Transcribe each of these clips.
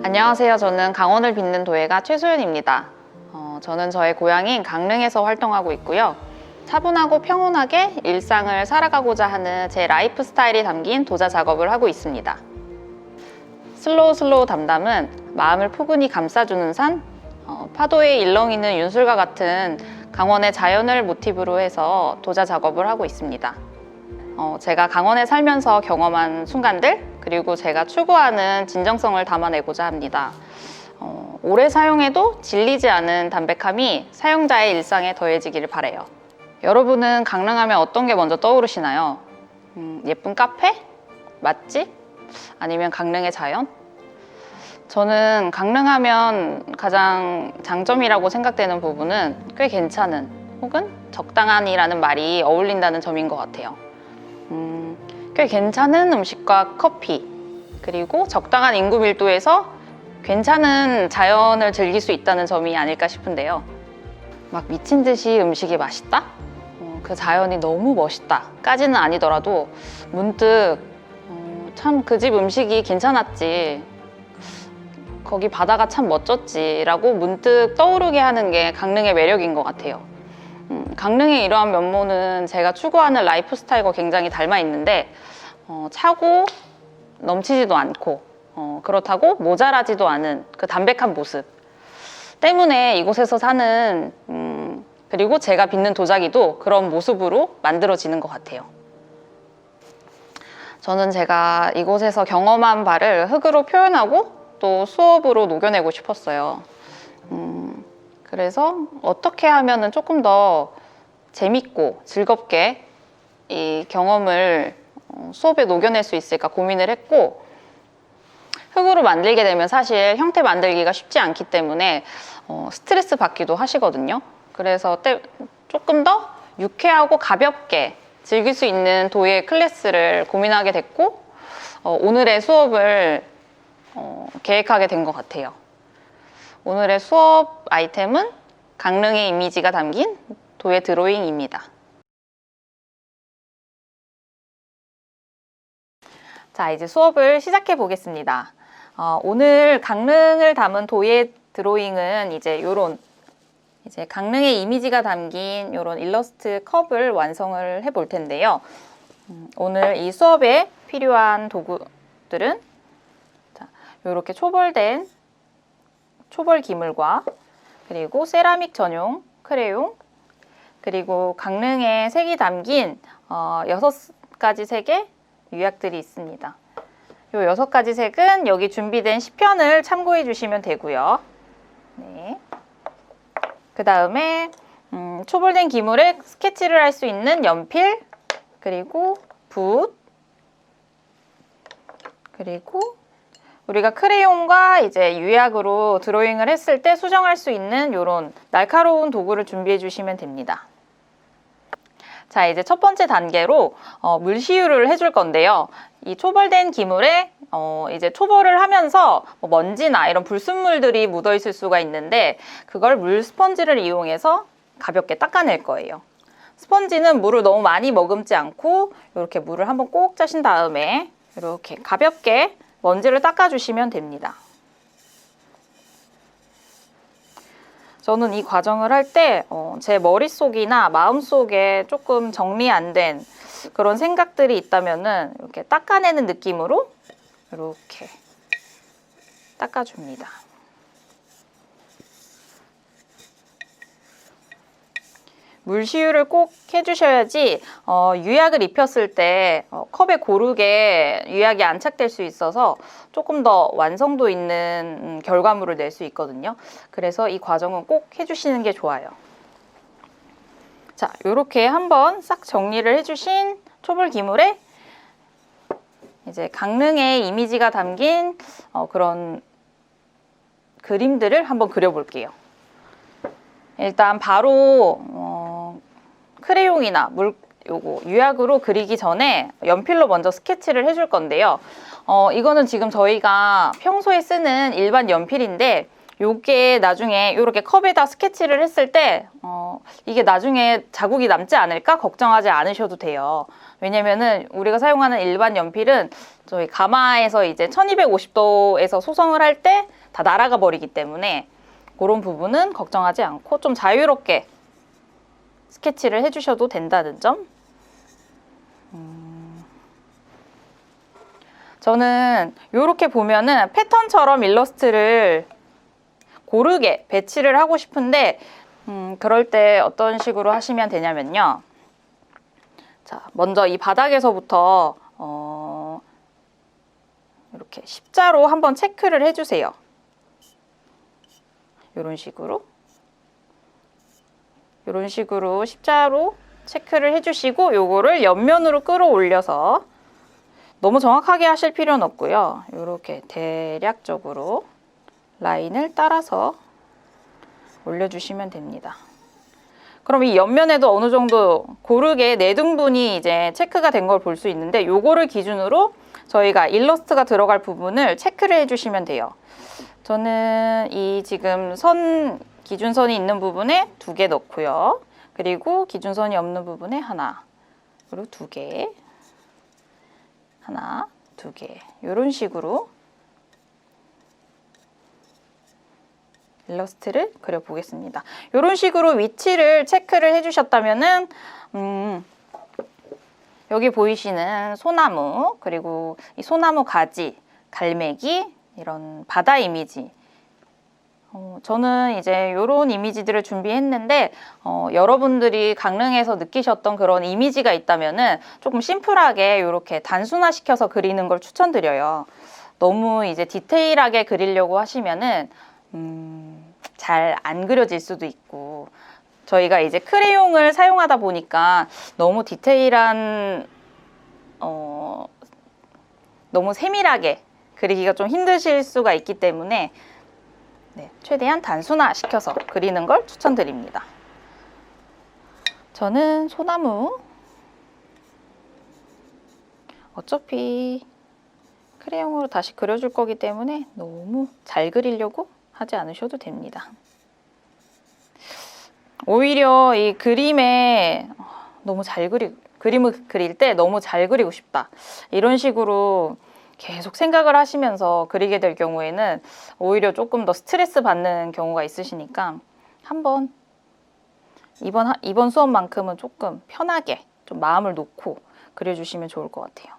안녕하세요. 저는 강원을 빚는 도예가 최소연입니다. 저는 저의 고향인 강릉에서 활동하고 있고요. 차분하고 평온하게 일상을 살아가고자 하는 제 라이프 스타일이 담긴 도자 작업을 하고 있습니다. 슬로우 담담은 마음을 포근히 감싸주는 산, 파도에 일렁이는 윤술과 같은 강원의 자연을 모티브로 해서 도자 작업을 하고 있습니다. 제가 강원에 살면서 경험한 순간들, 그리고 제가 추구하는 진정성을 담아내고자 합니다. 오래 사용해도 질리지 않은 담백함이 사용자의 일상에 더해지기를 바라요. 여러분은 강릉하면 어떤 게 먼저 떠오르시나요? 예쁜 카페? 맛집? 아니면 강릉의 자연? 저는 강릉하면 가장 장점이라고 생각되는 부분은 꽤 괜찮은 혹은 적당한이라는 말이 어울린다는 점인 것 같아요. 꽤 괜찮은 음식과 커피, 그리고 적당한 인구 밀도에서 괜찮은 자연을 즐길 수 있다는 점이 아닐까 싶은데요. 막 미친 듯이 음식이 맛있다? 그 자연이 너무 멋있다 까지는 아니더라도 문득 참 그 집 음식이 괜찮았지, 거기 바다가 참 멋졌지 라고 문득 떠오르게 하는 게 강릉의 매력인 것 같아요. 강릉의 이러한 면모는 제가 추구하는 라이프 스타일과 굉장히 닮아 있는데, 차고 넘치지도 않고 그렇다고 모자라지도 않은 그 담백한 모습 때문에 이곳에서 사는 그리고 제가 빚는 도자기도 그런 모습으로 만들어지는 것 같아요. 저는 제가 이곳에서 경험한 바를 흙으로 표현하고 또 수업으로 녹여내고 싶었어요. 그래서 어떻게 하면 조금 더 재밌고 즐겁게 이 경험을 수업에 녹여낼 수 있을까 고민을 했고, 흙으로 만들게 되면 사실 형태 만들기가 쉽지 않기 때문에 스트레스 받기도 하시거든요. 그래서 조금 더 유쾌하고 가볍게 즐길 수 있는 도예 클래스를 고민하게 됐고, 오늘의 수업을 계획하게 된 것 같아요. 오늘의 수업 아이템은 강릉의 이미지가 담긴 도예 드로잉입니다. 자, 이제 수업을 시작해 보겠습니다. 오늘 강릉을 담은 도예 드로잉은 이제 강릉의 이미지가 담긴 이런 일러스트 컵을 완성을 해 볼 텐데요. 오늘 이 수업에 필요한 도구들은 이렇게 초벌된 초벌 기물과 그리고 세라믹 전용 크레용, 그리고 강릉의 색이 담긴 6가지 색의 유약들이 있습니다. 이 6가지 색은 여기 준비된 시편을 참고해 주시면 되고요. 네. 그 다음에 초벌된 기물에 스케치를 할 수 있는 연필, 그리고 붓, 그리고 우리가 크레용과 이제 유약으로 드로잉을 했을 때 수정할 수 있는 이런 날카로운 도구를 준비해 주시면 됩니다. 자, 이제 첫 번째 단계로 물시유를 해줄 건데요. 이 초벌된 기물에 이제 초벌을 하면서 먼지나 이런 불순물들이 묻어 있을 수가 있는데, 그걸 물 스펀지를 이용해서 가볍게 닦아낼 거예요. 스펀지는 물을 너무 많이 머금지 않고 이렇게 물을 한번 꼭 짜신 다음에 이렇게 가볍게 먼지를 닦아주시면 됩니다. 저는 이 과정을 할 때 제 머릿속이나 마음속에 조금 정리 안 된 그런 생각들이 있다면은 이렇게 닦아내는 느낌으로 이렇게 닦아줍니다. 물시유를 꼭 해주셔야지 유약을 입혔을 때 컵에 고르게 유약이 안착될 수 있어서 조금 더 완성도 있는 결과물을 낼 수 있거든요. 그래서 이 과정은 꼭 해주시는 게 좋아요. 자, 이렇게 한번 싹 정리를 해주신 초벌 기물에 이제 강릉의 이미지가 담긴 그런 그림들을 한번 그려볼게요. 일단 바로 크레용이나 유약으로 그리기 전에 연필로 먼저 스케치를 해줄 건데요. 이거는 지금 저희가 평소에 쓰는 일반 연필인데 요게 나중에 이렇게 컵에다 스케치를 했을 때 이게 나중에 자국이 남지 않을까 걱정하지 않으셔도 돼요. 왜냐면은 우리가 사용하는 일반 연필은 저희 가마에서 이제 1250도에서 소성을 할 때 다 날아가 버리기 때문에 그런 부분은 걱정하지 않고 좀 자유롭게 스케치를 해주셔도 된다는 점. 저는 이렇게 보면은 패턴처럼 일러스트를 고르게 배치를 하고 싶은데 그럴 때 어떤 식으로 하시면 되냐면요. 자, 먼저 이 바닥에서부터 이렇게 십자로 한번 체크를 해주세요. 이런 식으로 십자로 체크를 해주시고 요거를 옆면으로 끌어올려서 너무 정확하게 하실 필요는 없고요. 이렇게 대략적으로 라인을 따라서 올려주시면 됩니다. 그럼 이 옆면에도 어느 정도 고르게 네 등분이 이제 체크가 된 걸 볼 수 있는데 요거를 기준으로 저희가 일러스트가 들어갈 부분을 체크를 해주시면 돼요. 저는 이 지금 기준선이 있는 부분에 2개 넣고요. 그리고 기준선이 없는 부분에 하나, 그리고 2개, 하나, 2개 이런 식으로 일러스트를 그려보겠습니다. 이런 식으로 위치를 체크를 해주셨다면은 여기 보이시는 소나무, 그리고 이 소나무 가지, 갈매기, 이런 바다 이미지, 저는 이제 이런 이미지들을 준비했는데 여러분들이 강릉에서 느끼셨던 그런 이미지가 있다면은 조금 심플하게 이렇게 단순화시켜서 그리는 걸 추천드려요. 너무 이제 디테일하게 그리려고 하시면은 잘 안 그려질 수도 있고, 저희가 이제 크레용을 사용하다 보니까 너무 디테일한 너무 세밀하게 그리기가 좀 힘드실 수가 있기 때문에 최대한 단순화시켜서 그리는 걸 추천드립니다. 저는 소나무, 어차피 크레용으로 다시 그려줄 거기 때문에 너무 잘 그리려고 하지 않으셔도 됩니다. 오히려 이 그림을 그릴 때 너무 잘 그리고 싶다, 이런 식으로 계속 생각을 하시면서 그리게 될 경우에는 오히려 조금 더 스트레스 받는 경우가 있으시니까 한번 이번 수업만큼은 조금 편하게 좀 마음을 놓고 그려주시면 좋을 것 같아요.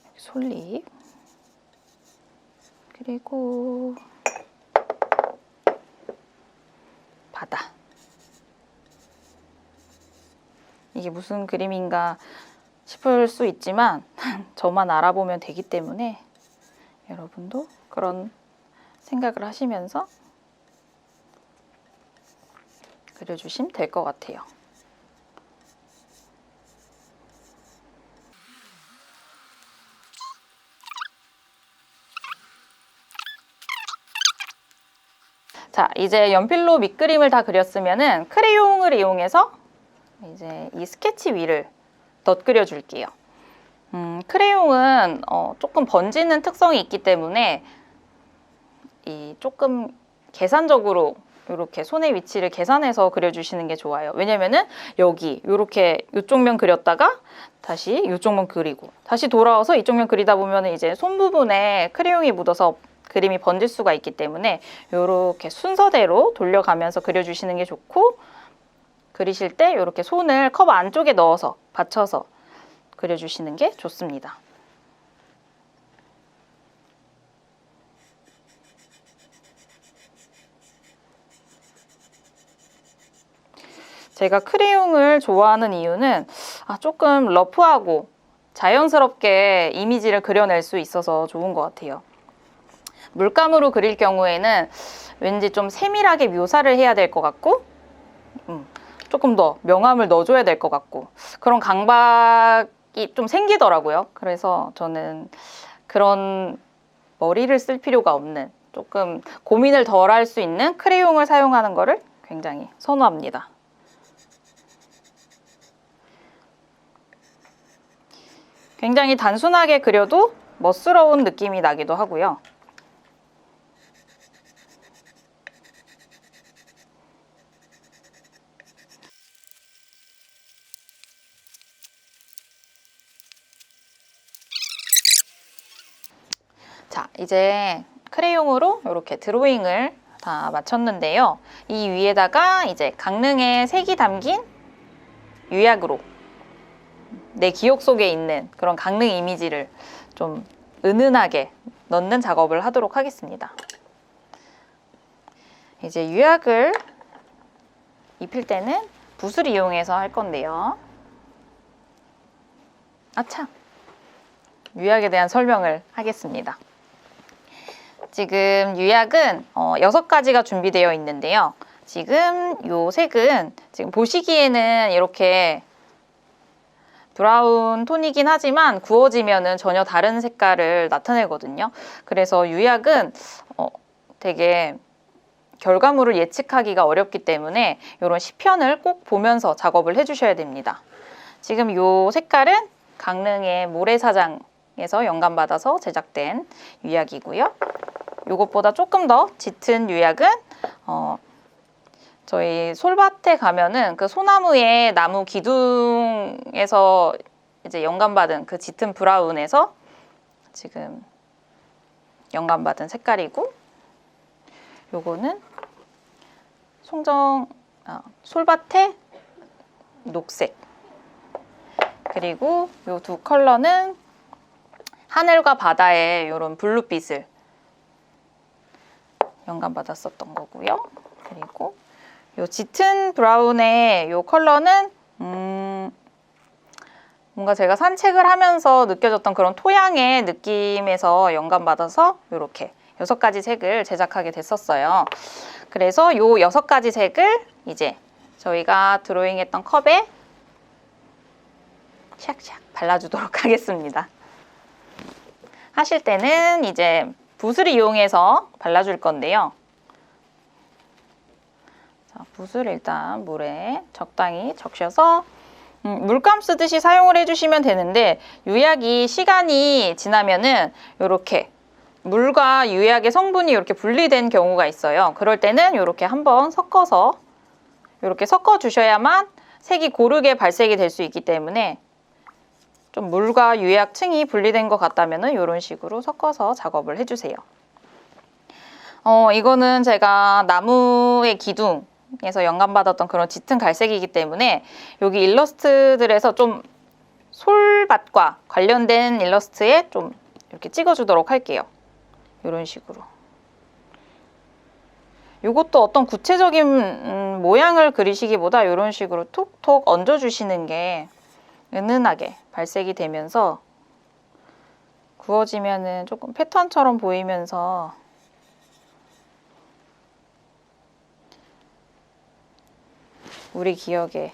여기 솔잎, 그리고 바다. 이게 무슨 그림인가 싶을 수 있지만 저만 알아보면 되기 때문에 여러분도 그런 생각을 하시면서 그려주시면 될 것 같아요. 자, 이제 연필로 밑그림을 다 그렸으면은 크레용을 이용해서 이제 이 스케치 위를 덧그려 줄게요. 크레용은 조금 번지는 특성이 있기 때문에 조금 계산적으로 이렇게 손의 위치를 계산해서 그려주시는 게 좋아요. 왜냐면은 여기 이렇게 이쪽 면 그렸다가 다시 이쪽 면 그리고 다시 돌아와서 이쪽 면 그리다 보면 이제 손 부분에 크레용이 묻어서 그림이 번질 수가 있기 때문에 이렇게 순서대로 돌려가면서 그려주시는 게 좋고, 그리실 때 이렇게 손을 컵 안쪽에 넣어서 받쳐서 그려주시는 게 좋습니다. 제가 크레용을 좋아하는 이유는 조금 러프하고 자연스럽게 이미지를 그려낼 수 있어서 좋은 것 같아요. 물감으로 그릴 경우에는 왠지 좀 세밀하게 묘사를 해야 될 것 같고 조금 더 명암을 넣어줘야 될 것 같고 그런 강박이 좀 생기더라고요. 그래서 저는 그런 머리를 쓸 필요가 없는, 조금 고민을 덜 할 수 있는 크레용을 사용하는 거를 굉장히 선호합니다. 굉장히 단순하게 그려도 멋스러운 느낌이 나기도 하고요. 자, 이제 크레용으로 이렇게 드로잉을 다 마쳤는데요. 이 위에다가 이제 강릉의 색이 담긴 유약으로 내 기억 속에 있는 그런 강릉 이미지를 좀 은은하게 넣는 작업을 하도록 하겠습니다. 이제 유약을 입힐 때는 붓을 이용해서 할 건데요. 아차! 유약에 대한 설명을 하겠습니다. 지금 유약은 6가지가 준비되어 있는데요. 지금 이 색은 지금 보시기에는 이렇게 브라운 톤이긴 하지만 구워지면은 전혀 다른 색깔을 나타내거든요. 그래서 유약은 되게 결과물을 예측하기가 어렵기 때문에 이런 시편을 꼭 보면서 작업을 해주셔야 됩니다. 지금 이 색깔은 강릉의 모래사장에서 영감받아서 제작된 유약이고요. 이것보다 조금 더 짙은 유약은 저희 솔밭에 가면은 그 소나무의 나무 기둥에서 이제 영감받은 그 짙은 브라운에서 지금 영감받은 색깔이고, 요거는 솔밭의 녹색, 그리고 요 두 컬러는 하늘과 바다의 이런 블루빛을 영감받았었던 거고요. 그리고 요 짙은 브라운의 요 컬러는 뭔가 제가 산책을 하면서 느껴졌던 그런 토양의 느낌에서 영감받아서 이렇게 6가지 색을 제작하게 됐었어요. 그래서 요 6가지 색을 이제 저희가 드로잉했던 컵에 샥샥 발라주도록 하겠습니다. 하실 때는 이제 붓을 이용해서 발라줄 건데요. 자, 붓을 일단 물에 적당히 적셔서 물감 쓰듯이 사용을 해주시면 되는데, 유약이 시간이 지나면은 이렇게 물과 유약의 성분이 이렇게 분리된 경우가 있어요. 그럴 때는 이렇게 한번 섞어서 이렇게 섞어 주셔야만 색이 고르게 발색이 될 수 있기 때문에, 좀 물과 유약 층이 분리된 것 같다면 이런 식으로 섞어서 작업을 해주세요. 이거는 제가 나무의 기둥에서 영감받았던 그런 짙은 갈색이기 때문에 여기 일러스트들에서 좀 솔밭과 관련된 일러스트에 좀 이렇게 찍어주도록 할게요. 이런 식으로. 이것도 어떤 구체적인 모양을 그리시기보다 이런 식으로 톡톡 얹어주시는 게 은은하게 발색이 되면서 구워지면은 조금 패턴처럼 보이면서 우리 기억에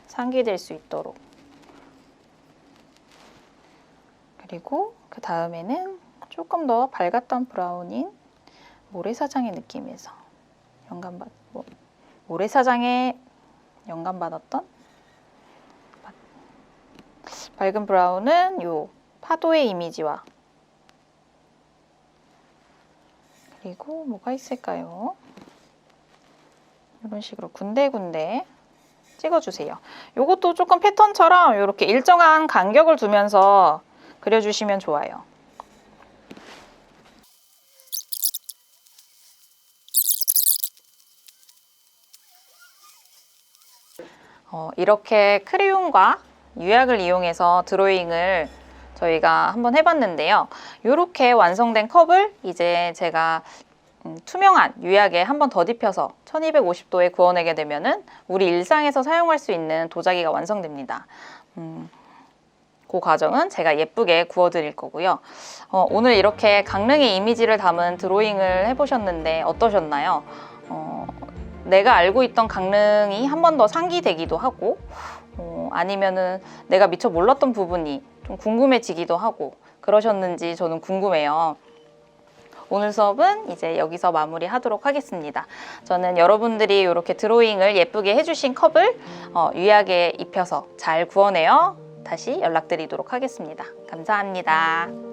상기될 수 있도록. 그리고 그 다음에는 조금 더 밝았던 브라운인 모래사장의 느낌에서 모래사장에 영감받았던 밝은 브라운은 요 파도의 이미지와, 그리고 뭐가 있을까요? 이런 식으로 군데군데 찍어주세요. 이것도 조금 패턴처럼 이렇게 일정한 간격을 두면서 그려주시면 좋아요. 이렇게 크레용과 유약을 이용해서 드로잉을 저희가 한번 해봤는데요. 이렇게 완성된 컵을 이제 제가 투명한 유약에 한번 덧입혀서 1250도에 구워내게 되면은 우리 일상에서 사용할 수 있는 도자기가 완성됩니다. 그 과정은 제가 예쁘게 구워드릴 거고요. 오늘 이렇게 강릉의 이미지를 담은 드로잉을 해보셨는데 어떠셨나요? 내가 알고 있던 강릉이 한 번 더 상기되기도 하고, 아니면은 내가 미처 몰랐던 부분이 좀 궁금해지기도 하고 그러셨는지 저는 궁금해요. 오늘 수업은 이제 여기서 마무리하도록 하겠습니다. 저는 여러분들이 이렇게 드로잉을 예쁘게 해주신 컵을 유약에 입혀서 잘 구워내어 다시 연락드리도록 하겠습니다. 감사합니다.